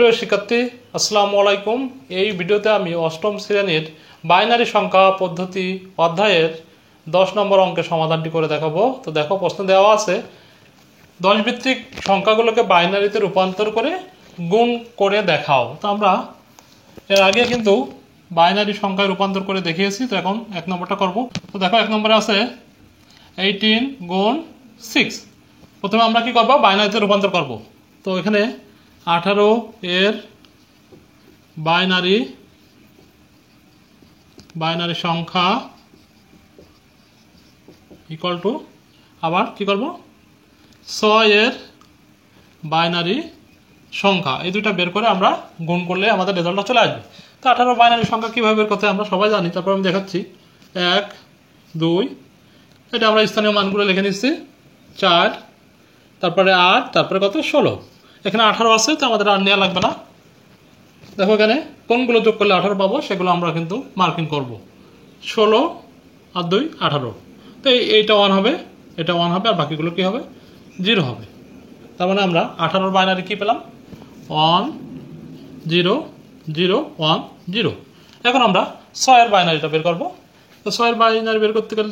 প্রিয় শিক্ষার্থী, আসসালামু আলাইকুম। এই ভিডিওতে আমি অষ্টম শ্রেণীর বাইনারি সংখ্যা পদ্ধতি অধ্যায়ের 10 নম্বর অঙ্কের সমাধানটি করে দেখাবো। তো দেখো, প্রশ্ন দেওয়া আছে 10 ভিত্তিক সংখ্যাগুলোকে বাইনারিতে রূপান্তর করে গুণ করে দেখাও। তো আমরা এর আগে কিন্তু বাইনারি সংখ্যায় রূপান্তর করে দেখিয়েছি। তো এখন 1 নম্বরটা করব। তো দেখো, 1 নম্বরে আছে 18 গুণ 6। প্রথমে আমরা কি করব? বাইনারিতে রূপান্তর করব। তো এখানে 18 এর বাইনারি সংখ্যা ইকুয়াল টু, আবার কি করব, 6 এর বাইনারি সংখ্যা। এই দুইটা বের করে আমরা গুণ করলে আমাদের রেজাল্টটা চলে আসবে। তো 18 বাইনারি সংখ্যা কীভাবে বের করতে আমরা সবাই জানি। তারপর আমি দেখাচ্ছি 1 2, এটা আমরা স্থানীয় মানগুলো লিখে নিচ্ছি, 4, তারপরে 8, তারপরে কত, 16। এখানে 18 আছে, তো আমাদের আর নেওয়া লাগবে না। দেখো এখানে কোনগুলো যোগ করলে 18 পাবো সেগুলো আমরা কিন্তু মার্কিং করব। 16 আর 2 18। তো এইটা 1 হবে, এটা 1 হবে, আর বাকিগুলো কি হবে, 0 হবে। তার মানে আমরা 18 বাইনারি কি পেলাম, 1 0 0 1 0। এখন আমরা 6 এর বাইনারিটা বের করব। তো 6 এর বাইনারি বের করতে গেলে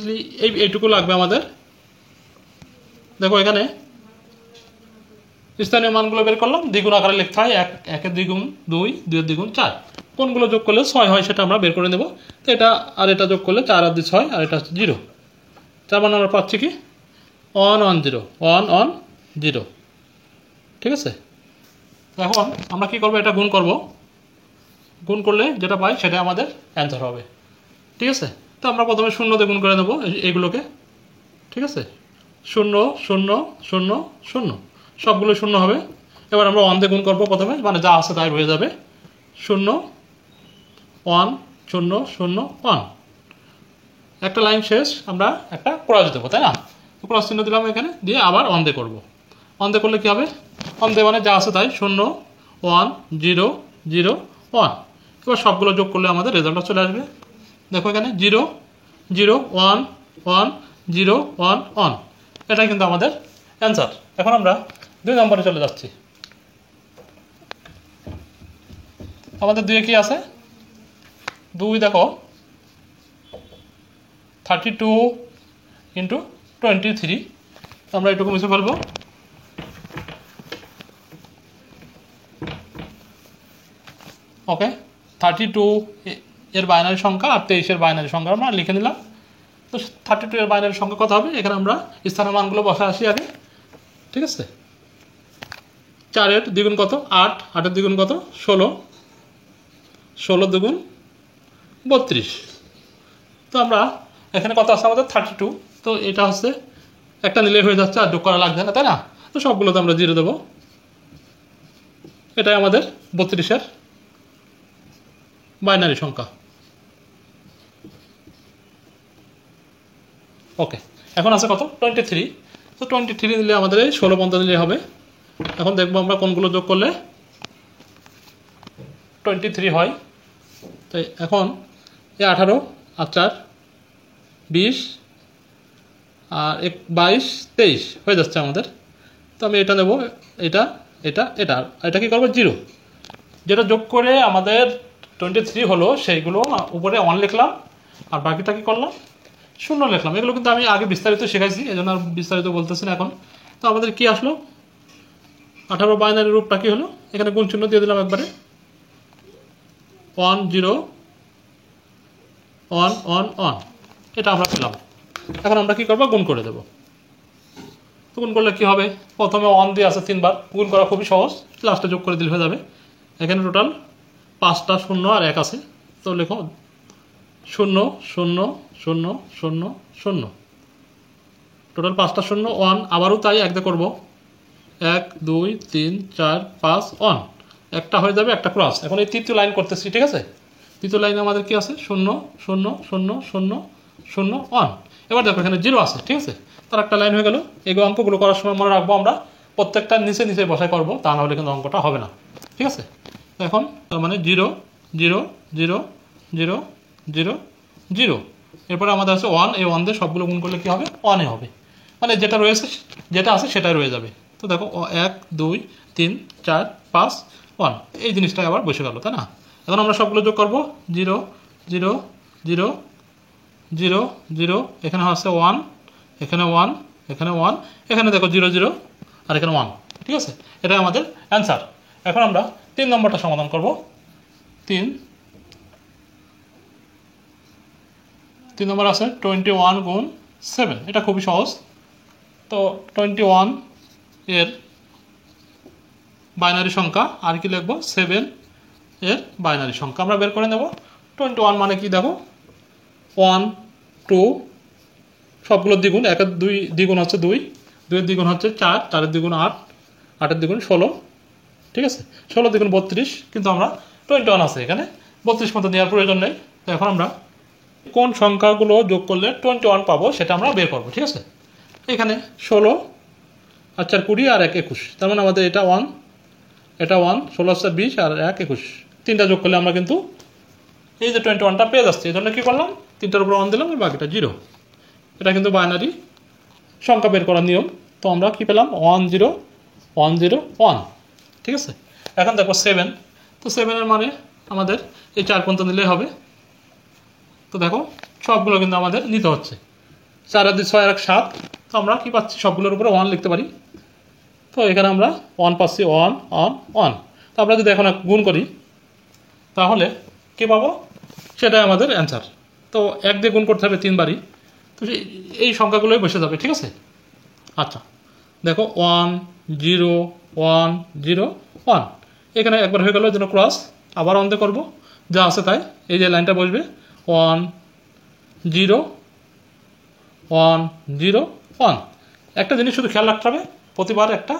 এইটুকু লাগবে আমাদের। দেখো এখানে স্থানীয় মানগুলো বের করলাম, দ্বিগুণ আকারে লিখতে হয়। 1 এর দ্বিগুণ 2, 2 এর দ্বিগুণ 4। কোনগুলো যোগ করলে 6 হয় সেটা আমরা বের করে নেব। তো এটা আর এটা যোগ করলে 4 আর 2 6, আর এটা হচ্ছে 0। তার মানে আমরা পাচ্ছি কি 1 1 0 1 1 0। ঠিক আছে। এখন আমরা কি করব, এটা গুণ করব। গুণ করলে যেটা পাই সেটা আমাদের অ্যান্সার হবে। ঠিক আছে। তো আমরা প্রথমে 0 দিয়ে গুণ করে নেব এইগুলোকে। ঠিক আছে, 0 0 0 0, সবগুলো 0 হবে। এবার আমরা 1 দিয়ে গুণ করবো প্রথমে, মানে যা আছে তাই রয়ে যাবে। 0 1 0 0 1, একটা লাইন শেষ, আমরা একটা ক্রস দেবো, তাই না? ক্রস চিহ্ন দিলাম এখানে, দিয়ে আবার 1 দিয়ে করবো। 1 দিয়ে করলে কী হবে, 1 দিয়ে মানে যা আছে তাই, 0 1 0 0 1। এবার সবগুলো যোগ করলে আমাদের রেজাল্টটা চলে আসবে। দেখো এখানে 0 0 1 1 0 1 1, এটাই কিন্তু আমাদের অ্যান্সার। এখন আমরা 2 নম্বরে চলে যাচ্ছি। আমাদের 2 কি আছে, 2 দেখো 32 ইন্টু 23। আমরা এটুকু মুছে ফেলবো। ওকে, 32 এর বাইনারি সংখ্যা আর 23 এর বাইনারি সংখ্যা আমরা লিখে নিলাম। তো 32 এর বাইনারি সংখ্যা কত হবে, এখানে আমরা স্থানীয় মানগুলো বসে আসি আগে। ঠিক আছে, 4 এর দ্বিগুণ কত, 8, 8 এর দ্বিগুণ কত, 16, 16 দ্বিগুণ 32। তো আমরা এখানে কত আছে আমাদের 32। তো এটা হচ্ছে একটা নিলে হয়ে যাচ্ছে, আর যোগ করা লাগবে না, তাই না? তো সবগুলোতে আমরা 0 দেবো। এটাই আমাদের 32 এর বাইনারি সংখ্যা। ওকে, এখন আছে কত, 23। তো 23 দিলে আমাদের এই 16 পর্যন্ত দিলে হবে। এখন দেখবো আমরা কোনগুলো যোগ করলে 23 হয়। তো এখন এই 18 আর 4 20, আর 22 23 হয়ে যাচ্ছে আমাদের। তো আমি এটা নেব, এটা এটা এটা এটা কি করবো, 0। যেটা যোগ করে আমাদের 23 হলো সেইগুলো উপরে 1 লিখলাম, আর বাকিটা কি করলাম, 0 লিখলাম। এগুলো কিন্তু আমি আগে বিস্তারিত শেখাইছি, এই জন্য আর বিস্তারিত বলতেছি না এখন। তো আমাদের কি আসলো, 18 বাইনারি রূপটা কি হলো, এখানে গুণ চিহ্ন দিয়ে দিলাম একবারে, 1 0 1 1 1, এটা আমরা পেলাম। এখন আমরা কি করবো, গুণ করে দেবো। তো গুণ করলে কি হবে, প্রথমে 1 দিয়ে আছে 3 বার, গুণ করা খুবই সহজ, লাস্টে যোগ করে দিলে হয়ে যাবে। এখানে টোটাল 5টা 0 আর 1 আছে। তো লেখো 0 0 0 0 0, টোটাল 5টা 0 1, আবারও তাই 1 দিয়ে করবো, 1 2 3 4 5 1, একটা হয়ে যাবে, একটা ক্রস। এখন এই তৃতীয় লাইন করতেছি। ঠিক আছে, তৃতীয় লাইনে আমাদের কি আছে, 0 0 0 0 0 1। এবার দেখো এখানে 0 আছে। ঠিক আছে, তার একটা লাইন হয়ে গেল। এই অঙ্কগুলো করার সময় মনে রাখবো আমরা প্রত্যেকটা নিচে নিচে বসাই করবো, তা নাহলে কিন্তু অঙ্কটা হবে না। ঠিক আছে, এখন তার মানে 0 0 0 0 0 0, এরপরে আমাদের আছে 1। এই 1 দিয়ে সবগুলো গুণ করলে কি হবে, 1 হবে, মানে যেটা আছে সেটাই রয়ে যাবে। তো দেখো 1 2 3 4 5 1 এই জিনিসটাই আবার বসে গেল, তাই না? এখন আমরা সবগুলো যোগ করব 0 0 0 0 0, এখানে হচ্ছে 1, এখানে 1, এখানে 1, এখানে দেখো 0 0 আর এখানে 1, ঠিক আছে? এটাই আমাদের অ্যান্সার। এখন আমরা 3 নম্বরটা সমাধান করব। 3 নম্বর আছে 21 গুণ 7, এটা খুবই সহজ। তো 21 এর বাইনারি সংখ্যা আর কি লিখবো, 7 এর বাইনারি সংখ্যা আমরা বের করে নেব। 21 মানে কি দেখো, 1 2 সবগুলো দ্বিগুণ, 1 এর 2 দ্বিগুণ হচ্ছে 2, 2 এর দ্বিগুণ হচ্ছে 4, 4 এর দ্বিগুণ 8, 8 এর দ্বিগুণ 16, ঠিক আছে? 16 দ্বিগুণ 32, কিন্তু আমরা 21 আছে এখানে 32 মতো নেওয়ার প্রয়োজন নেই। তো এখন আমরা কোন সংখ্যাগুলো যোগ করলে 21 পাবো সেটা আমরা বের করবো, ঠিক আছে? এখানে 16 আর 4 20 আর 1 21, তার মানে আমাদের এটা 1, এটা 1, 16 আর 20 আর 1 21, তিনটা যোগ করলে আমরা কিন্তু এই যে 21টা পেয়ে যাচ্ছি। এই জন্য কী করলাম, তিনটার উপর 1 দিলাম আর বাকিটা 0। এটা কিন্তু বাইনারি সংখ্যা বের করার নিয়ম। তো আমরা কি পেলাম, 1 0 1 0 1, ঠিক আছে? এখন দেখো 7, তো 7 এর মানে আমাদের এই 4 পর্যন্ত নিলেই হবে। তো দেখো সবগুলো কিন্তু আমাদের নিতে হচ্ছে, 4 আর 2 6 আর 1 7, তো আমরা কি পাচ্ছি, সবগুলোর উপরে 1 লিখতে পারি। তো এখানে আমরা 1 পাচ্ছি, 1 1 1। তো আমরা যদি এখন গুণ করি তাহলে কী পাবো, সেটাই আমাদের অ্যান্সার। তো 1 দিয়ে গুণ করতে হবে 3 বারই, তো এই সংখ্যাগুলোই বসে যাবে, ঠিক আছে? আচ্ছা দেখো 1 0 1 0 1, এখানে একবার হয়ে গেল, এই জন্য ক্রস, আবার অন্ধে করবো, যা আছে তাই। এই যে লাইনটা বসবে 1 0 1 0 1। একটা জিনিস শুধু খেয়াল রাখতে হবে, প্রতিবার একটা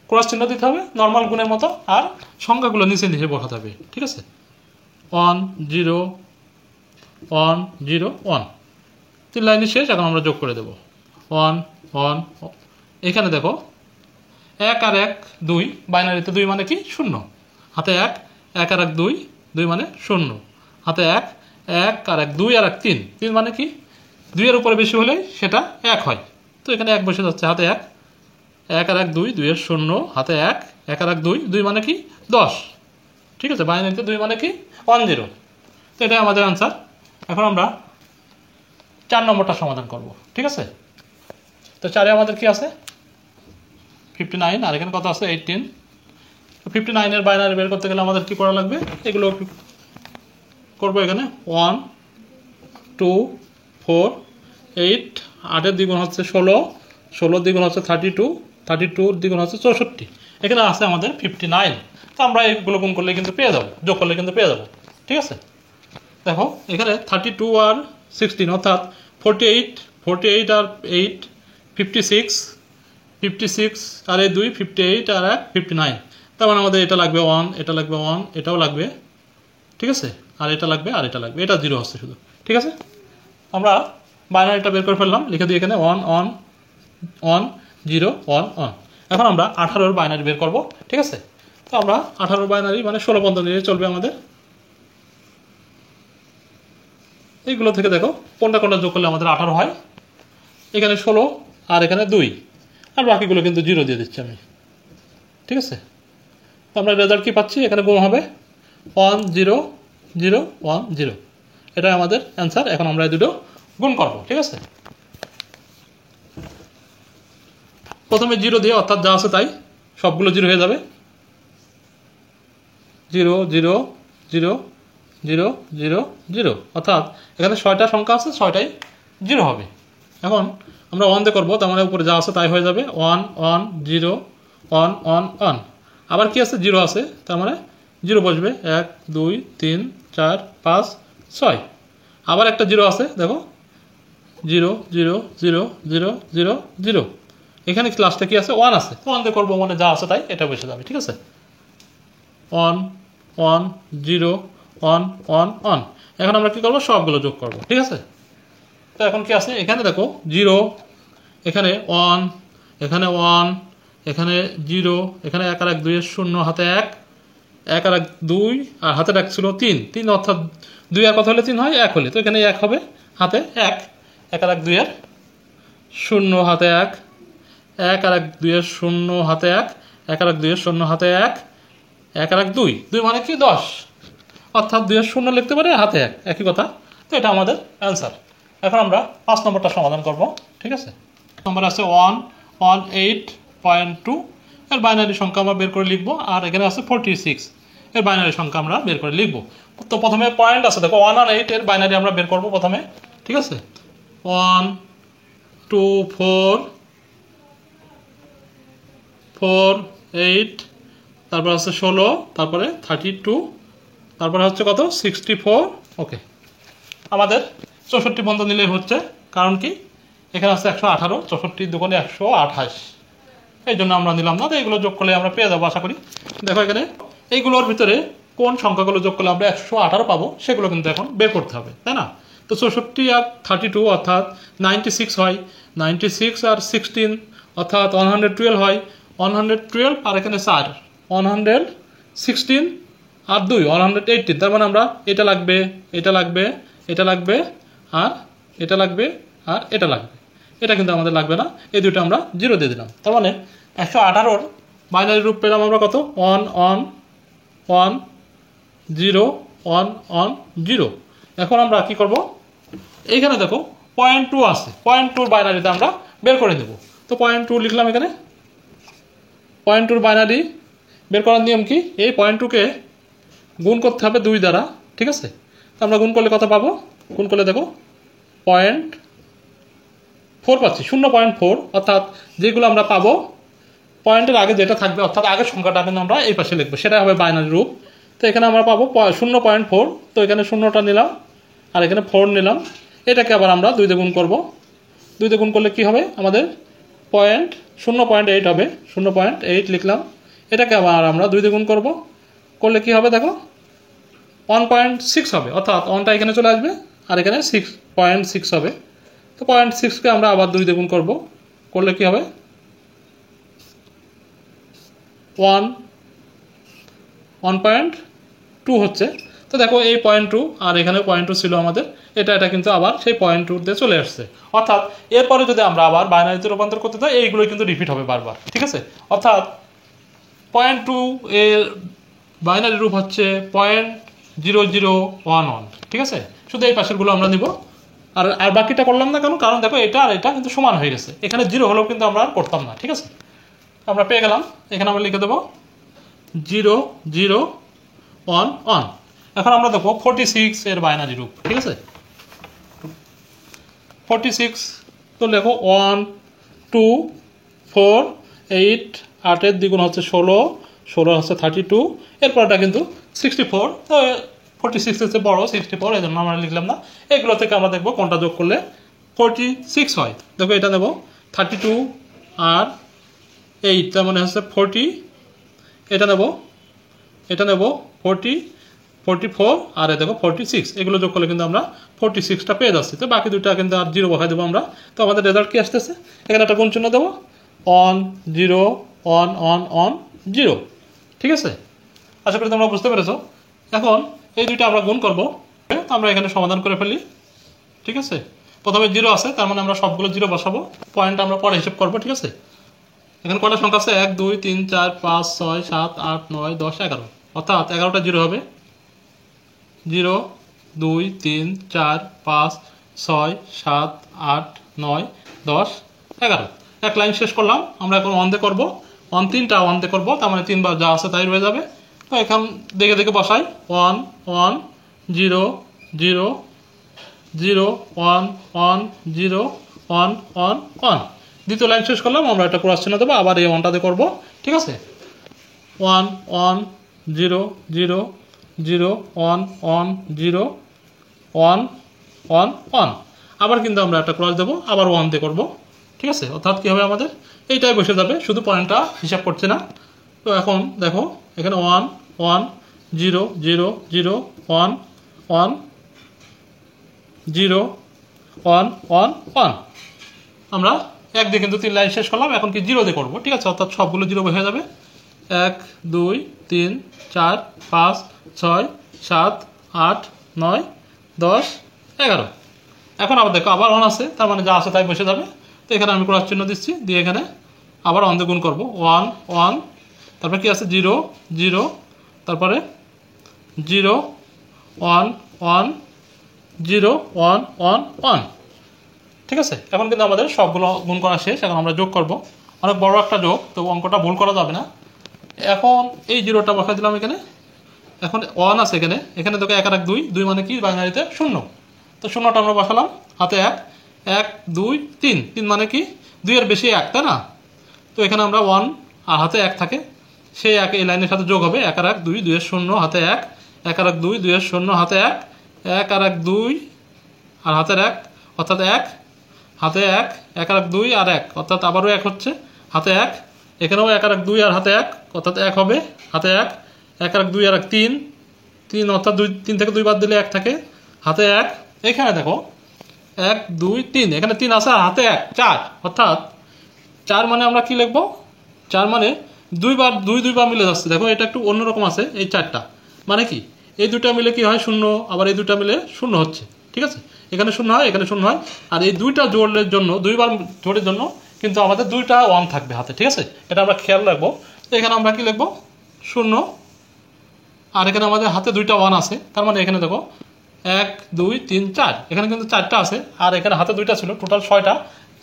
ক্রস চিহ্ন দিতে হবে নর্মাল গুণের মতো, আর সংখ্যাগুলো নিচে নিচে বসাতে হবে, ঠিক আছে? 1 0 1 0 1, 3 লাইনই শেষ। এখন আমরা যোগ করে দেব 1 1, এখানে দেখো 1 আর 1 2, বাইনারিতে 2 মানে কি 0, হাতে 1 1 আর 1 2, 2 মানে 0, হাতে 1 1 আর 1 2 আর 1 3, 3 মানে কি 2 এর উপরে বেশি হলেই সেটা 1 হয়। তো এখানে 1 বসে যাচ্ছে, হাতে 1 1 আর 1 2, 2 এর 0, হাতে 1 1 আর 1 2, 2 মানে কি 10, ঠিক আছে? বাইনারিতে 2 মানে কি 1 0। তো এটাই আমাদের আনসার। এখন আমরা 4 নম্বরটা সমাধান করব, ঠিক আছে? তো 4-এ আমাদের কি আছে 59, আর এখানে কত আছে 18। তো 59 এর বাইনারি বের করতে গেলে আমাদের কি করা লাগবে, এগুলো করবো। এখানে 1 2 4 8, 8 এর দ্বিগুণ হচ্ছে 16, 16 দ্বিগুণ হচ্ছে 32, 32 দ্বিগুণ হচ্ছে 64, এখানে আছে আমাদের 59। তো আমরা এইগুলো গুণ করলে কিন্তু পেয়ে যাবো, যোগ করলে কিন্তু পেয়ে যাবো, ঠিক আছে? দেখো এখানে 32 আর 16 অর্থাৎ 48, 48 আর 8 56, 56 আর এই 2 58 আর 1 59। তার মানে আমাদের এটা লাগবে 1, এটা লাগবে 1, এটাও লাগবে, ঠিক আছে? আর এটা লাগবে আর এটা লাগবে, এটা 0 হচ্ছে শুধু, ঠিক আছে? আমরা বাইনারিটা বের করে ফেললাম, লিখে দিই এখানে 1 1 1 0 1 1। এখন আমরা 18-র বাইনারি বের করব, ঠিক আছে? তো আমরা 18-র বাইনারি মানে 16 পর্যন্ত নিয়ে চলবে আমাদের। এইগুলো থেকে দেখো কোনটা কোনটা যোগ করলে আমাদের 18 হয়। এখানে 16 আর এখানে 2, আর বাকিগুলো কিন্তু 0 দিয়ে দিচ্ছি আমি, ঠিক আছে? তো আমরা রেজাল্ট কি পাচ্ছি, এখানে গুণ হবে 1 0 0 1 0, এটাই আমাদের অ্যান্সার। এখন আমরা এই দুটো গুণ করব, ঠিক আছে? প্রথমে 0 দিয়ে, অর্থাৎ যা আছে তাই, সবগুলো 0 হয়ে যাবে, 0 0 0 0 0 0, অর্থাৎ এখানে 6টা সংখ্যা আছে, 6টাই 0 হবে। এখন আমরা 1 দিয়ে করবো, তার মানে উপরে যা আছে তাই হয়ে যাবে 1 1 0 1 1 1। আবার কি আছে 0 আছে, তার মানে 0 বসবে 1 2 3 4 5 6। আবার একটা 0 আছে, দেখো 0 0 0 0 0 0, এখানে লাস্টে কি আছে 1 আছে, তো 1 দিয়ে করবো, মানে যা আছে তাই এটা বসে যাবে, ঠিক আছে? 1 1 0 1 1 1। এখন আমরা কি করবো, সবগুলো যোগ করবো, ঠিক আছে? তো এখন কি আছে, এখানে দেখো 0, এখানে 1, এখানে 1, এখানে 0, এখানে 1 আর 1 2 এর 0, হাতে 1 1 আর 1 2, আর হাতে 1 ছিল 3 3, অর্থাৎ 2 আর কত হলে 3 হয় 1 হলে, তো এখানে 1 হবে, হাতে 1 1 আর 1 2 এর 0, হাতে 1 1 আর 1 2 এর 0, হাতে 1 1 আর 1 2 এর 0, হাতে 1 1 আর 1 2, 2 মানে কি 10, অর্থাৎ 2 এর শূন্য লিখতে পারে, হাতে 1, একই কথা। তো এটা আমাদের অ্যান্সার। এখন আমরা 5 নম্বরটা সমাধান করব, ঠিক আছে। নম্বর আছে 118.2, এর বাইনারি সংখ্যা আমরা বের করে লিখবো। আর এখানে আছে 46, এর বাইনারি সংখ্যা আমরা বের করে লিখবো। তো প্রথমে পয়েন্ট আছে, দেখো 1 আর 8 এর বাইনারি আমরা বের করবো প্রথমে, ঠিক আছে। 1 2 4 4 8, তারপর আছে 16, তারপরে 32, তারপরে হচ্ছে কত 64। ওকে, আমাদের 64 পর্যন্ত নিলেই হচ্ছে, কারণ কি এখানে আছে 118, 64 দুগুণে 128, এই জন্য আমরা নিলাম না। তো এইগুলো যোগ করলে আমরা পেয়ে যাবো আশা করি। দেখো এখানে এইগুলোর ভিতরে কোন সংখ্যাগুলো যোগ করলে আমরা 118 পাবো, সেগুলো কিন্তু এখন বের করতে হবে, তাই না। তো 64 আর 32 অর্থাৎ 96 হয়, 96 আর 16 অর্থাৎ 112 হয়, 112 আর এখানে 4, 116 আর 2 118। তার মানে আমরা এটা লাগবে, এটা লাগবে, এটা লাগবে, আর এটা লাগবে, আর এটা লাগবে। এটা কিন্তু আমাদের লাগবে না, এই দুটো আমরা 0 দিয়ে দিলাম। তার মানে 118-র বাইনারি রূপ পেলাম আমরা কত 1 1 1 0 1 1 0। এখন আমরা কি করব, এইখানে দেখো 0.2 আছে, 0.2-র বাইনারিতে আমরা বের করে দেব। তো 0.2 লিখলাম এখানে। 0.2-র বাইনারি বের করার নিয়ম কি, এই 0.2-কে গুণ করতে হবে 2 দ্বারা, ঠিক আছে। তো আমরা গুণ করলে কত পাবো, গুণ করলে দেখো 0.4 পাচ্ছি, 0.4, অর্থাৎ যেগুলো আমরা পাবো পয়েন্টের আগে যেটা থাকবে, অর্থাৎ আগের সংখ্যাটা কিন্তু আমরা এই পাশে লিখবো, সেটা হবে বাইনারি রূপ। তো এখানে আমরা পাবো 0.4, তো এখানে 0টা নিলাম আর এখানে 4 নিলাম। এটাকে আবার আমরা 2 দিয়ে গুণ করবো। 2 দিয়ে গুণ করলে কি হবে আমাদের 0.8 হবে, 0.8 লিখলাম। এটাকে আবার আমরা 2 দিয়ে গুণ করবো, করলে কি হবে দেখো 1.6 হবে, অর্থাৎ 1টা এখানে চলে আসবে আর এখানে 6.6 হবে। তো 0.6-কে আমরা আবার 2 দিয়ে গুণ করবো, করলে কি হবে 1.2 হচ্ছে। তো দেখো এই 0.2 আর এখানে 0.2 ছিল আমাদের, এটা কিন্তু আবার সেই 0.2 দিয়ে চলে আসছে। অর্থাৎ এরপরে যদি আমরা আবার বাইনারিতে রূপান্তর করতে চাই, এইগুলো কিন্তু রিপিট হবে বারবার, ঠিক আছে। অর্থাৎ 0.2 এর বাইনারি রূপ হচ্ছে 0.0011, ঠিক আছে। শুধু এই পাশেরগুলো আমরা নিব, আর বাকিটা করলাম না কেন, কারণ দেখো এটা আর এটা কিন্তু সমান হয়ে গেছে, এখানে 0 হলেও কিন্তু আমরা আর করতাম না, ঠিক আছে। আমরা পেয়ে গেলাম, এখানে আমরা লিখে দেবো 0.011। এখন আমরা দেখবো 46 এর বাইনারি রূপ, ঠিক আছে। 46, তো লেখো 1 2 4 8, 8-এর দ্বিগুণ হচ্ছে 16, 16 হচ্ছে 32, এরপরটা কিন্তু 64। তো 46 হচ্ছে বড়, 64, এই জন্য আমরা লিখলাম না। এগুলো থেকে আমরা দেখবো কোনটা যোগ করলে 46 হয়। দেখো এটা নেব 32 আর 8, তার মানে হচ্ছে 40, এটা নেব 44, আর দেখো 46, এগুলো যোগ করলে কিন্তু আমরা 46টা পেয়ে যাচ্ছি। তো বাকি দুটা কিন্তু আর 0 বসাই দেবো আমরা। তো আমাদের রেজাল্ট কি আসতেছে, এখানে একটা গুণ চিহ্ন দেবো 1 0 1 1 1 0, ঠিক আছে। আশা করি তোমরা বুঝতে পেরেছো। এখন এই দুইটা আমরা গুণ করবো, তো আমরা এখানে সমাধান করে ফেলি, ঠিক আছে। প্রথমে 0 আছে, তার মানে আমরা সবগুলো 0 বসাবো, পয়েন্ট আমরা পরে হিসেব করবো, ঠিক আছে। এখানে কটা সংখ্যা আছে 1 2 3 4 5 6 7 8 9 10 11, অর্থাৎ 11টা 0 হবে। 0 2 3 4 5 6 7 8 9 10 11, এক লাইন শেষ করলাম। আমরা এখন 1 দিয়ে করবো, 3টা 1 দিয়ে করবো, তার মানে 3 বার যা আছে তাই রয়ে যাবে। তো এখন দেখে দেখে বসাই 1 1 0 0 0 1 1 0 1 1 1। দ্বিতীয় লাইন শেষ করলাম, আমরা এটা ক্রস চিহ্ন দেবো, আবার এই 1টা দিয়ে করবো, ঠিক আছে। 1 1 0 0 0 1 1 0 1 1 1, আবার কিন্তু আমরা একটা ক্রস দেবো, আবার 1 দিয়ে করবো, ঠিক আছে। অর্থাৎ কী হবে আমাদের এইটাই বসে যাবে, শুধু পয়েন্টটা হিসাব করছে না। তো এখন দেখো এখানে 1 1 0 0 0 1 1 0 1 1 1, আমরা 1 দিয়ে কিন্তু 3 লাইন শেষ করলাম। এখন কি 0 দিয়ে করবো, ঠিক আছে। অর্থাৎ সবগুলো 0 হয়ে যাবে। 1 2 3 4 5 6 7 8 9 10 11। এখন আবার দেখো আবার 1 আছে, তার মানে যা আছে তাই বসে যাবে। তো এখানে আমি ক্রস চিহ্ন দিচ্ছি, দিয়ে এখানে আবার 1 দিয়ে গুণ করবো, 1 1, তারপর কি আছে 0 0 তারপরে 0 1 1 0 1 1 1। ঠিক আছে, এখন কিন্তু আমাদের সবগুলো গুণ করা শেষ। এখন আমরা যোগ করব, অনেক বড় একটা যোগ, তো অঙ্কটা ভুল করা যাবে না। এখন এই 0টা বসা দিলাম এখানে, এখন 1 আছে এখানে, এখানে দেখো 1 আর 1 2, 2 মানে কি বাইনারিতে 0, তো 0টা আমরা বসালাম, হাতে 1 1 2 3, 3 মানে কি 2 এর বেশি 1, তাই না? তো এখানে আমরা 1 আর হাতে 1 থাকে, সেই 1 এই লাইনের সাথে যোগ হবে, 1 আর 1 2, 2 এর 0 হাতে 1, 1 আর 1 2, 2 এর 0 হাতে 1, 1 আর 1 2 আর হাতের 1 অর্থাৎ 1, হাতে 1, 1 আর 1 2 আর 1 অর্থাৎ আবারও 1 হচ্ছে, হাতে 1, এখানেও 1 আর 1 2 আর হাতে 1 অর্থাৎ 1 হবে, হাতে 1, 1 আর 1 2 আর 1 3, 3 অর্থাৎ 2, 3 থেকে 2 বাদ দিলে 1 থাকে, হাতে 1, এখানে দেখো 1 2 3, এখানে 3 আছে আর হাতে 1 4, অর্থাৎ 4 মানে আমরা কি লিখবো, 4 মানে 2 বার মিলে যাচ্ছে। দেখো এটা একটু অন্যরকম আছে, এই 4টা মানে কি এই দুটা মিলে কি হয় 0, আবার এই দুটা মিলে 0 হচ্ছে। ঠিক আছে, এখানে 0 হয়, এখানে 0 হয়, আর এই দুইটা জোড়ের জন্য, 2 বার জোড়ের জন্য কিন্তু আমাদের 2টা 1 থাকবে হাতে। ঠিক আছে, এটা আমরা খেয়াল রাখবো। তো এখানে আমরা কি লিখবো 0, আর এখানে আমাদের হাতে 2টা 1 আছে, তার মানে এখানে দেখো 1 2 3 4, এখানে কিন্তু 4টা আছে, আর এখানে হাতে 2টা ছিল, টোটাল 6টা,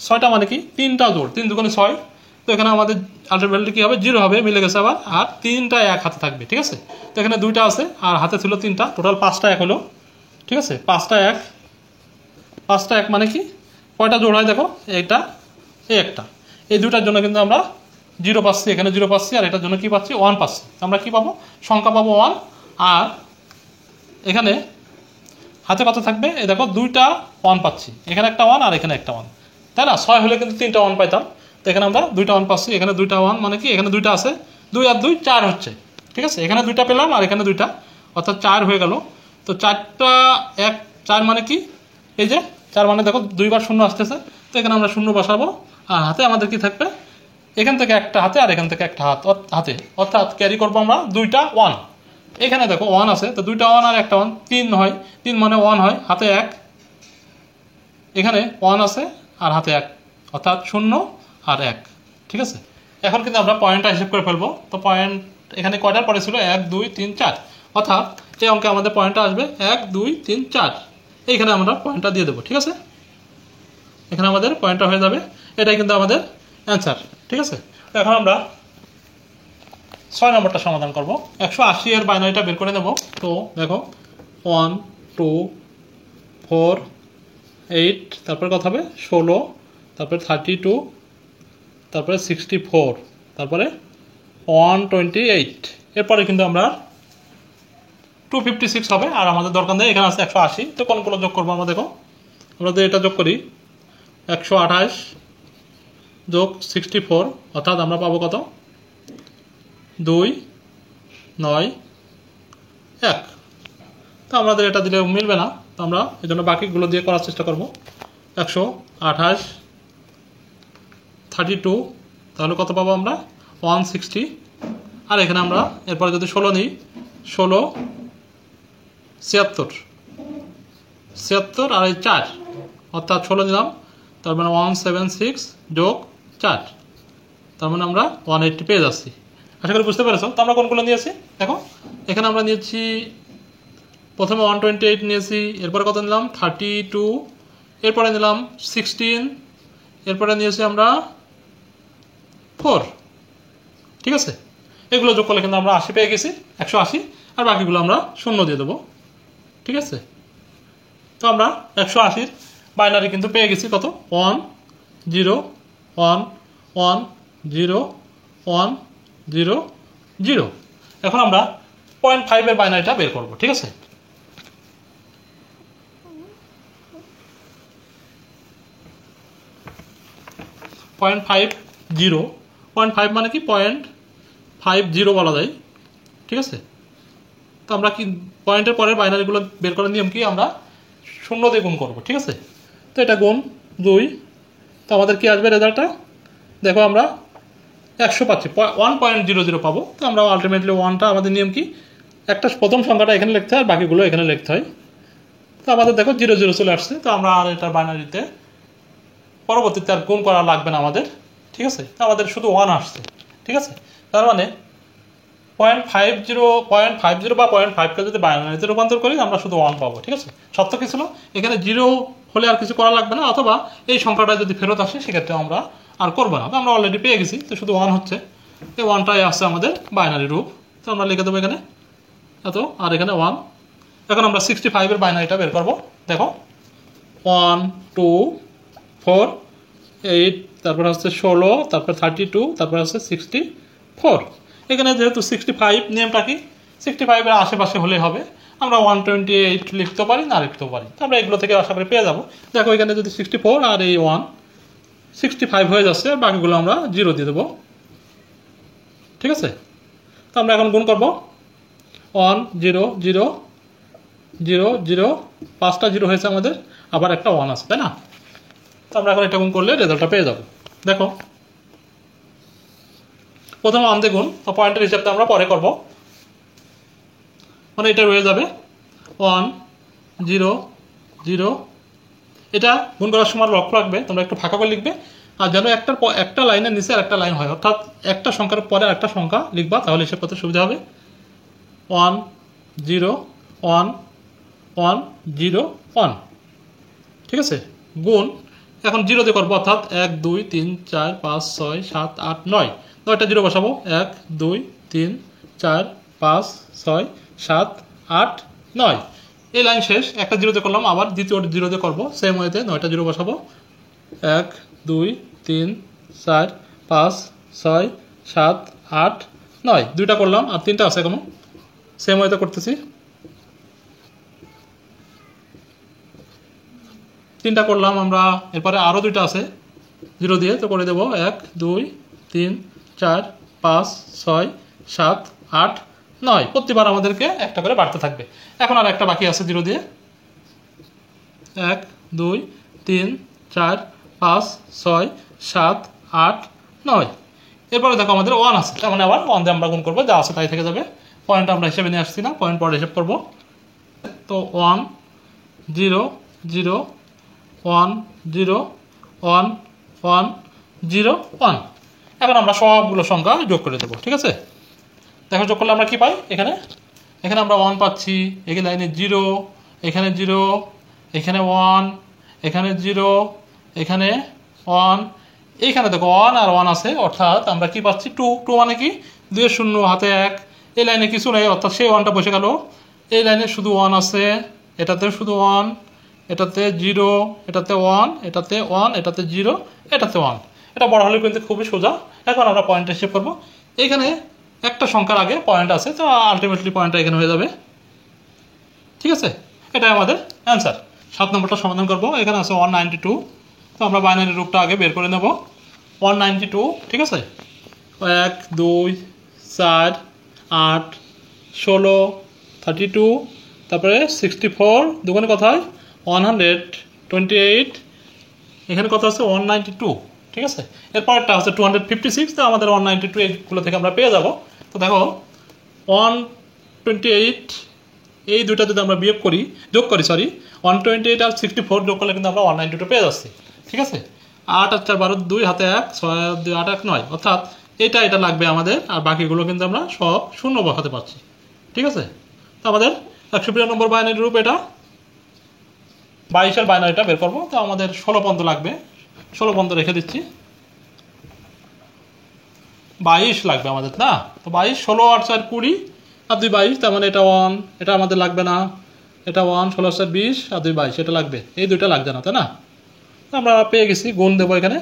6টা মানে কি 3টা জোড়, 3 দুগুণে 6, তো এখানে আমাদের আলটিমেটলি কি হবে 0 হবে, মিলে গেছে আবার, আর 3টা 1 হাতে থাকবে। ঠিক আছে, তো এখানে 2টা আছে আর হাতে ছিল 3টা, টোটাল 5টা 1 হলো। ঠিক আছে, 5টা 1, 5টা 1 মানে কি কয়টা জোড় হয় দেখো, এইটা এই একটা, এই দুটার জন্য কিন্তু আমরা 0 পাচ্ছি, এখানে 0 পাচ্ছি, আর এটার জন্য কি পাচ্ছি 1 পাচ্ছি। আমরা কি পাবো, সংখ্যা পাবো 1, আর এখানে হাতে কত থাকবে, এই দেখো 2টা 1 পাচ্ছি, এখানে একটা 1 আর এখানে একটা 1, তাই না? 6 হলে কিন্তু 3টা 1 পাইতাম, তো এখানে আমরা 2টা 1 পাচ্ছি, এখানে 2টা 1 মানে কি এখানে 2টা আছে, 2 আর 2 4 হচ্ছে। ঠিক আছে, এখানে 2টা পেলাম আর এখানে 2টা, অর্থাৎ 4 হয়ে গেল। তো 4টা 1 4 মানে কি, এই যে 4 মানে দেখো 2 বার 0 আসতেছে, তো এখানে আমরা 0 বসাবো, আর হাতে আমাদের কি থাকবে, এখান থেকে একটা হাতে আর এখান থেকে একটা হাতে, অর্থাৎ ক্যারি করবো আমরা 2টা 1। এখানে দেখো 1 আছে, তো 2টা 1 আর একটা 1 3 হয়, 3 মানে 1 হয়, হাতে 1, এখানে 1 আছে আর হাতে 1, অর্থাৎ 0 আর 1। ঠিক আছে, এখন কিন্তু আমরা পয়েন্টটা হিসেব করে ফেলবো। তো পয়েন্ট এখানে কয়টার পরে ছিল 1 2 3 4, অর্থাৎ এই অঙ্কে আমাদের পয়েন্টটা আসবে 1 2 3 4, এইখানে আমরা পয়েন্টটা দিয়ে দেবো। ঠিক আছে, এখানে আমাদের পয়েন্টটা হয়ে যাবে, এটাই কিন্তু আমাদের অ্যান্সার। ঠিক আছে, তো এখন আমরা 6 নম্বরটা সমাধান করব। 180 এর বাইনারিটা বের করে নেব। তো দেখো 1 2 4 8, তারপরে কত হবে 16, তারপরে 32, তারপরে 64, তারপরে 128, এরপরে কিন্তু আমরা 256 হবে, আর আমাদের দরকার নেই, এখানে আছে 180। তো কোনগুলো যোগ করবো আমরা, দেখো আমরা যদি এটা যোগ করি 128 যোগ 64, অর্থাৎ আমরা পাবো কত 2 9 1। তো আমাদের এটা দিলে মিলবে না, তো আমরা এই জন্য বাকিগুলো দিয়ে করার চেষ্টা করব। 128 32, তাহলে কত পাবো আমরা 160, আর এখানে আমরা এরপরে যদি 16 নিই, 16 76 আর এই 4, অর্থাৎ 16 নিলাম, তার মানে 176 যোগ 4, তার মানে আমরা 180 পেয়ে যাচ্ছি। আশা করি বুঝতে পেরেছো। তো আমরা কোনগুলো নিয়েছি দেখো, এখানে আমরা নিয়েছি প্রথমে 128 নিয়েছি, এরপরে কত নিলাম 32, এরপরে নিলাম 16, এরপরে নিয়েছি আমরা 4। ঠিক আছে, এগুলো যোগ করলে কিন্তু আমরা 80 পেয়ে গেছি, 180, আর বাকিগুলো আমরা 0 দিয়ে দেবো। ঠিক আছে, তো আমরা 180-র বাইনারি কিন্তু পেয়ে গেছি কত 1 0 1 1 0 1 0 0। এখন আমরা 0.5 এর বাইনারিটা বের করব। ঠিক আছে, পয়েন্ট 0.5 মানে কি 0.50 বলা যায়। ঠিক আছে, তো আমরা কি পয়েন্টের পরের বাইনারিগুলো বের করার নিয়ম কি, আমরা 0 দিয়ে গুণ করবো। ঠিক আছে, তো এটা গুণ 2, তো আমাদের কি আসবে রেজাল্টটা দেখো, আমরা 100 পাচ্ছি, 1.00 পাবো। তো আমরা আলটিমেটলি 1টা আমাদের নিয়ম কি, একটা প্রথম সংখ্যাটা এখানে লিখতে হয়, বাকিগুলো এখানে লিখতে হয়। তো আমাদের দেখো 0 0 চলে আসছে, তো আমরা আর এটার বাইনারিতে পরবর্তীতে আর গুণ করা লাগবে না আমাদের। ঠিক আছে, তো আমাদের শুধু 1 আসছে। ঠিক আছে, তার মানে 0.50 বা 0.5কে যদি বাইনারিতে রূপান্তর করি আমরা শুধু 1 পাবো, ঠিক আছে। সত্য কি ছিল, এখানে 0 হলে আর কিছু করা লাগবে না, অথবা এই সংখ্যাটা যদি ফেরত আসে সেক্ষেত্রে আমরা আর করবো না, তো আমরা অলরেডি পেয়ে গেছি, তো শুধু 1 হচ্ছে, এই 1টাই আসছে আমাদের বাইনারি রূপ, তো আমরা লিখে দেবো এখানে এত, আর এখানে 1। এখন আমরা 65-এর বাইনারিটা বের করবো। দেখো 1 2 4 8, তারপর হচ্ছে 16, তারপর 32, তারপর হচ্ছে 64। এখানে যেহেতু 65 নিয়মটা কি, 65-এর আশেপাশে হলে হবে, আমরা 128 লিখতে পারি, না লিখতেও পারি, তো আমরা এগুলো থেকে আশা করি পেয়ে যাবো। দেখো এখানে যদি 64 আর এই 1 65 হয়ে যাচ্ছে, বাকিগুলো আমরা 0 দিয়ে দেবো, ঠিক আছে। তো আমরা এখন গুণ করবো 1 0 0 0 0, 5টা 0 হয়েছে আমাদের, আবার একটা 1 আছে, তাই না। তো আমরা এখন এটা গুণ করলে রেজাল্টটা পেয়ে যাবো। দেখো প্রথমে 1 দিয়ে গুণ, তো পয়েন্টের হিসাবটা আমরা পরে করব, মানে এটা রয়ে যাবে 1 0 0। এটা গুণ করার সময় লক্ষ্য রাখবে তোমরা একটু ফাঁকা করে লিখবে, আর যেন একটা লাইনের নিচে আর একটা লাইন হয়, অর্থাৎ একটা সংখ্যার পরে একটা সংখ্যা লিখবা, তাহলে হিসাব করতে সুবিধা হবে। 1 0 1 1 0 1, ঠিক আছে। গুণ এখন 0 দিয়ে করবো, অর্থাৎ 1 2 3 4 5 6 7 8 9, 9টা 0 বসাবো, 1 2 3 4 5 6 7 8 9। এই লাইন শেষ, একটা 0 দিয়ে করলাম, আবার দ্বিতীয় 0 দিয়ে করবো, সেম ওয়েতে 9টা 0 বসাবো, 1 2 3 4 5 6 7 8 9, 2টা করলাম আর 3টা আছে এখনো, সেম ওয়েতে করতেছি, 3টা করলাম আমরা, এরপরে আরও 2টা আছে 0 দিয়ে, তো করে দেবো 1 2 3 4 5 6 7 8 9, প্রতিবার আমাদেরকে একটা করে বাড়তে থাকবে। এখন আর একটা বাকি আছে 0 দিয়ে, 1 2 3 4 5 6 7 8 9। এরপরে দেখো আমাদের 1 আছে, তার মানে আবার 1 দিয়ে আমরা গুণ করবো, যা আছে তাই থেকে যাবে, পয়েন্ট আমরা হিসেবে নিয়ে আসছি না, পয়েন্ট পরে হিসেব করবো। তো 1 0 0 1 0 1 1 0 1। এখন আমরা সবগুলো সংখ্যা যোগ করে দেবো, ঠিক আছে। দেখো যোগ করলে আমরা কি পাই, এখানে এখানে আমরা 1 পাচ্ছি, এখানে লাইনে 0, এখানে 0, এখানে 1, এখানে 0, এখানে 1, এইখানে দেখো 1 আর 1 আছে, অর্থাৎ আমরা কি পাচ্ছি 2। 2 মানে কি, 2 0 হাতে 1, এই লাইনে কিছু নেই, অর্থাৎ সেই 1টা বসে গেল, এই লাইনে শুধু 1 আছে, এটাতে শুধু 1, এটাতে 0, এটাতে 1, এটাতে 1, এটাতে 0, এটাতে 1। এটা বড় হলে কিন্তু খুবই সোজা। এখন আমরা পয়েন্ট হিসেব করবো, এইখানে একটা সংখ্যার আগে পয়েন্ট আছে, তো আলটিমেটলি পয়েন্টটা এখানে হয়ে যাবে, ঠিক আছে। এটাই আমাদের অ্যান্সার। 7 নম্বরটা সমাধান করবো, এখানে আছে 192, তো আমরা বাইনারি রূপটা আগে বের করে নেব। 192, ঠিক আছে, 1 2 4 8 16 32, তারপরে 64, দোকানে কথায় 128, এখানে কথা আছে 192, ঠিক আছে। এরপরটা হচ্ছে 256, তো আমাদের 192 এইগুলো থেকে আমরা পেয়ে যাব। তো দেখো 128, এই দুটো যদি আমরা যোগ করি 128 আর 64 যোগ করলে কিন্তু আমরা 192 পেয়ে যাচ্ছি, ঠিক আছে। 8 আর 4 12, 2 হাতে 1, 6 আর 2 8 1 9, অর্থাৎ এটা লাগবে আমাদের, আর বাকিগুলো কিন্তু আমরা সব শূন্য বসাতে পারছি, ঠিক আছে। তো আমাদের 192 নম্বর বাইনারি রূপ এটা। 22-এর বাইনারিটা বের করবো, তো আমাদের 16 পর্যন্ত লাগবে, 16 পর্যন্ত রেখে দিচ্ছি, 22 লাগবে আমাদের না। তো 22, 16 আর 4 20 আর 2 22, তার মানে এটা 1, এটা আমাদের লাগবে না, এটা 1, 16 আর 4 20 আর 2 22, এটা লাগবে, এই দুইটা লাগবে না, তাই না। আমরা পেয়ে গেছি, গুণ দেবো এখানে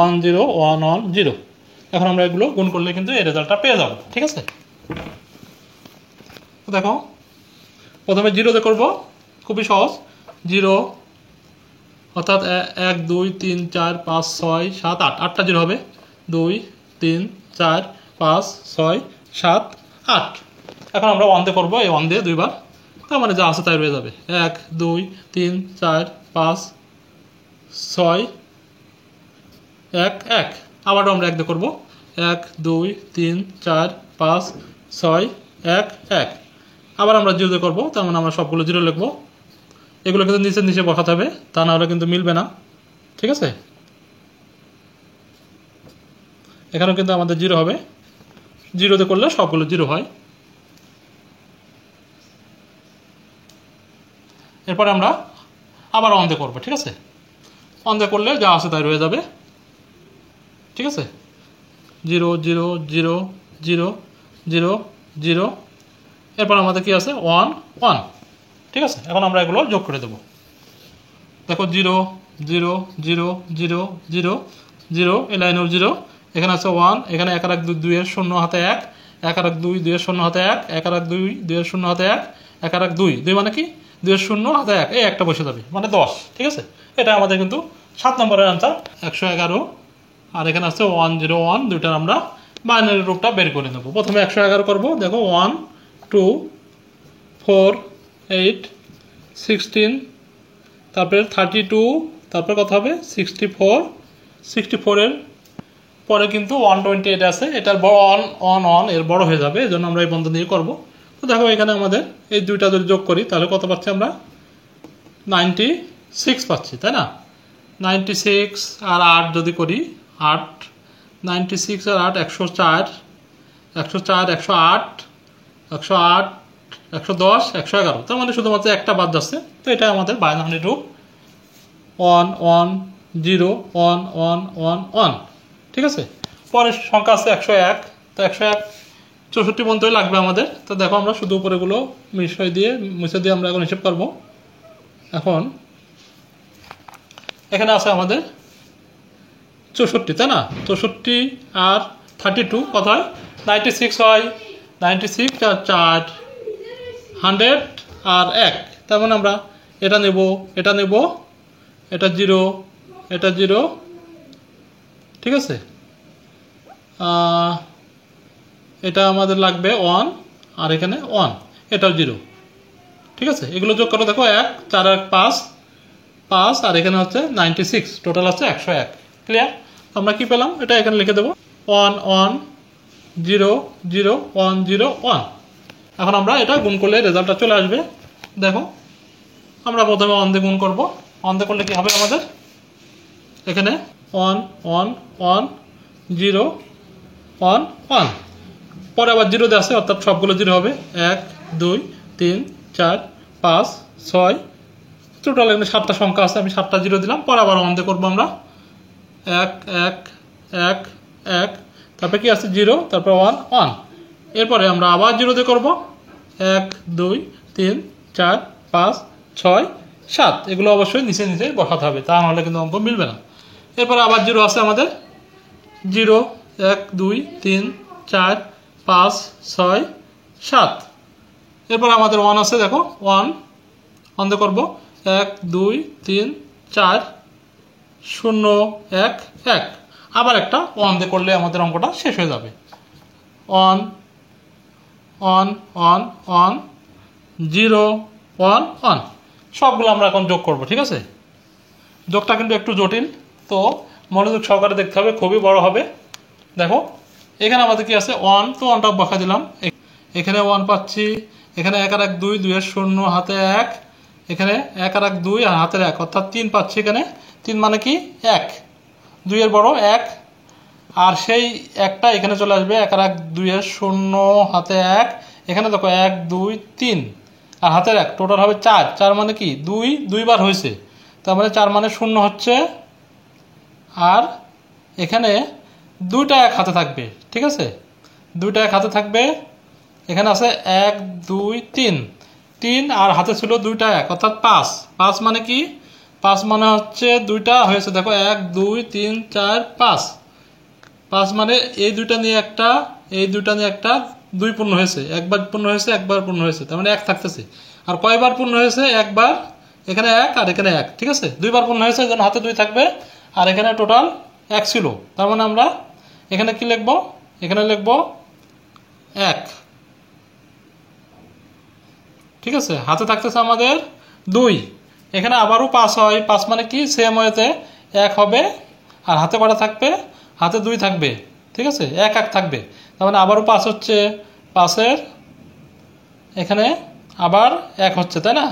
1 0 1 1 0। এখন আমরা এগুলো গুণ করলে কিন্তু এই রেজাল্টটা পেয়ে যাবো, ঠিক আছে। তো দেখো প্রথমে 0 দিয়ে করবো, খুবই সহজ, 0 অর্থাৎ 1 2 3 4 5 6 7 8, 8টা 0 হবে, 2 3 4 5 6 7 8। এখন আমরা 1 দিয়ে করবো, এই 1 দিয়ে দুইবার, তার মানে যা আছে তাই রয়ে যাবে, 1 2 3 4 5 6 1 1। আবারও আমরা 1 দিয়ে করবো, 1 2 3 4 5 6 1 1। আবার আমরা 0 দিয়ে করবো, তার মানে আমরা সবগুলো 0 লিখবো, এগুলো কিন্তু নিচে বসাতে হবে, তা না হলে কিন্তু মিলবে না, ঠিক আছে। এখানেও কিন্তু আমাদের 0 হবে, জিরোতে করলে সবগুলো জিরো হয়। এরপরে আমরা আবার অন দিয়ে করবো, ঠিক আছে? অন দিয়ে করলে যা আছে তাই রয়ে যাবে, ঠিক আছে? 0 0 0 0 0 0। এরপর আমাদের কি আছে 1 1, ঠিক আছে? এখন আমরা এগুলো যোগ করে দেবো। দেখো 0 0 0 0 0 0, এই লাইনেও 0, এখানে আছে 1, এখানে 1 আর 1 2 2 এর 0 হাতে 1, 1 আর 1 2 2 এর 0 হাতে 1, 1 আর 1 2 2 এর 0 হাতে 1, 1 আর 1 2 2 মানে কি 2 এর 0 হাতে 1, এই একটা বসে যাবে মানে 10, ঠিক আছে? এটা আমাদের কিন্তু 7 নম্বরের আনসার 111। আর এখানে আছে 101, দুইটার আমরা বাইনারি রূপটা বের করে নেব। প্রথমে 111 করব। দেখো 1 2 4 8 16, তারপরে 32, তারপরে কত হবে 64, 64 এর পরে কিন্তু 128 আছে, এটার বড় অন এর বড় হয়ে যাবে, এই জন্য আমরা এই বন্ধ দিয়ে করব। তো দেখো এখানে আমাদের এই দুইটা যদি যোগ করি তাহলে কত পাচ্ছি আমরা 96 পাচ্ছি, তাই না? 96 আর 8 যদি করি 8, 96 আর 8 104, 104 108 108 110 111, তার মানে শুধুমাত্র একটা বাদ যাচ্ছে। তো এটা আমাদের বাইনারি রূপ 1 1 0 1 1 1 1, ঠিক আছে? পরের সংখ্যা আছে 101, তো 101 64 পর্যন্তই লাগবে আমাদের। তো দেখো আমরা শুধু উপরেগুলো মুছে দিয়ে আমরা এখন হিসেব করবো। এখন এখানে আছে আমাদের 64, তাই না? 64 আর 32 কত হয় 96 হয়, 96 আর 4 100 আর 1, তার মানে আমরা এটা নেব, এটা নেব, এটা 0, এটা 0, ঠিক আছে? এটা আমাদের লাগবে 1, আর এখানে 1, এটাও 0, ঠিক আছে? এগুলো যোগ করো, দেখো 1 4 আর 5 5, আর এখানে হচ্ছে 96, টোটাল হচ্ছে 101। ক্লিয়ার? আমরা কি পেলাম এটা এখানে লিখে দেবো 1 1 0 0 1 0 1। এখন আমরা এটা গুণ করলে রেজাল্টটা চলে আসবে। দেখো আমরা প্রথমে 1 দিয়ে গুণ করবো। 1 দিয়ে করলে কি হবে আমাদের এখানে 1 1 1 0 1 1, পরে আবার 0 দিয়ে আছে, অর্থাৎ সবগুলো 0 হবে। 1 2 3 4 5 6, টোটাল এখানে 7টা সংখ্যা আছে, আমি 7টা 0 দিলাম। পরে আবার 1 দিয়ে করবো আমরা 1 1 1 1, তারপরে কি আছে 0, তারপর 1 1। এরপরে আমরা আবার 0 দিয়ে করবো 1 2 3 4 5 6 7, এগুলো অবশ্যই নিচে নিচে বসাতে হবে, তা নাহলে কিন্তু অঙ্ক মিলবে না। এরপরে আবার 0 আছে আমাদের 0 1 2 3 4 5 6 7। এরপর আমাদের 1 আছে, দেখো 1 দিয়ে করবো 1 2 3 4 0 1 1, আবার একটা 1 দিয়ে করলে আমাদের অঙ্কটা শেষ হয়ে যাবে। 1 1 1 1 0 1 1, সবগুলো আমরা এখন যোগ করব, ঠিক আছে? যোগটা কিন্তু একটু জটিল, তো মনোযোগ সহকারে দেখতে হবে, খুবই বড় হবে। দেখো এখানে আমাদের কি আছে 1, তো 1টা বসা দিলাম, এখানে 1 পাচ্ছি, এখানে 1 আর 1 2 2 এর 0 হাতে 1, এখানে 1 আর 1 2 আর হাতের 1, অর্থাৎ 3 পাচ্ছি। এখানে 3 মানে কি 1, 2 এর বড় 1, আর সেই একটা এখানে চলে আসবে। 1 আর 1 2 এর 0 হাতে 1, এখানে দেখো 1 2 3 আর হাতের 1, টোটাল হবে 4, 4 মানে কি 2 দুইবার হয়েছে, তার মানে 4 মানে 0 হচ্ছে। আর এখানে 2টা 1 হাতে থাকবে, ঠিক আছে? 2টা 1 হাতে থাকবে। এখানে আছে 1 2 3 3, আর হাতে ছিল 2টা 1, অর্থাৎ 5 5 মানে কি 5 মানে হচ্ছে 2টা হয়েছে, দেখো 1 2 3 4 5 5 মানে এই 2টা নিয়ে একটা, এই 2টা নিয়ে একটা, 2 পূর্ণ হয়েছে, একবার পূর্ণ হয়েছে, একবার পূর্ণ হয়েছে, তার মানে 1 থাকতেছে। আর কয়বার পূর্ণ হয়েছে? একবার, এখানে 1 আর এখানে 1, ঠিক আছে? 2বার পূর্ণ হয়েছে, যেন হাতে 2 থাকবে, আর এখানে টোটাল 1 ছিল, তার মানে আমরা এখানে কি লিখবো? এখানে লিখবো 1, ঠিক আছে? হাতে থাকতেছে আমাদের 2, এখানে আবারও 5 হয়, 5 মানে কি সেম ওয়েতে 1 হবে, আর হাতে কটা থাকবে? হাতে 2 থাকবে, ঠিক আছে? 1 1 থাকবে, তার মানে আবারও 5 হচ্ছে, 5-এর এখানে আবার 1 হচ্ছে, তাই না?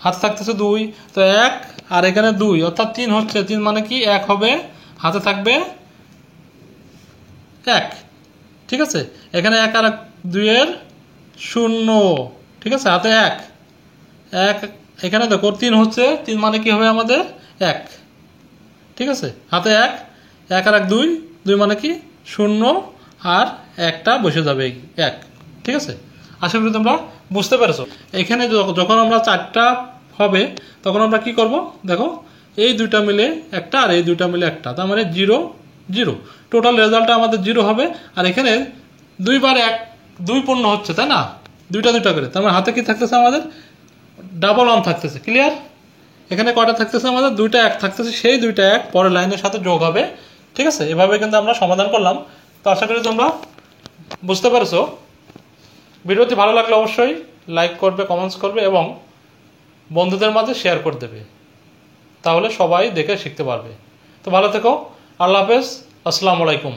হাতে থাকতেছে 2, তো 1 আর এখানে 2, অর্থাৎ 3 হচ্ছে, 3 মানে কি 1 হবে, হাতে থাকবে 1, ঠিক আছে, এখানে 1 আর 2 এর 0, ঠিক আছে, হাতে 1 1, এখানে দেখো 3 হচ্ছে, 3 মানে কি হবে আমাদের 1, ঠিক আছে, হাতে 1 1 আর 2 2 মানে কি 0 আর একটা বসে যাবে 1, ঠিক আছে। আশা করি তোমরা বুঝতে পেরেছো। এখানে যখন আমরা 4টা হবে তখন আমরা কি করব, দেখো এই দুইটা মিলে একটা আর এই দুইটা মিলে একটা, তার মানে 0 0, টোটাল রেজাল্টটা আমাদের 0 হবে। আর এখানে 2 বার 1 2 পূর্ণ হচ্ছে, তাই না, দুইটা দুইটা করে, তার মানে হাতে কি থাকতেছে আমাদের ডাবল 1 থাকতেছে। ক্লিয়ার? এখানে কয়টা থাকতেছে আমাদের, 2টা 1 থাকতেছে, সেই 2টা 1 পরের লাইনের সাথে যোগ হবে, ঠিক আছে। এভাবে কিন্তু আমরা সমাধান করলাম। তো আশা করি তোমরা বুঝতে পেরেছো। ভিডিওটি ভালো লাগলে অবশ্যই লাইক করবে, কমেন্টস করবে এবং বন্ধুদের মাঝে শেয়ার করে দেবে, তাহলে সবাই দেখে শিখতে পারবে। তো ভালো থেকো, আল্লাহ হাফেজ, আসসালামু আলাইকুম।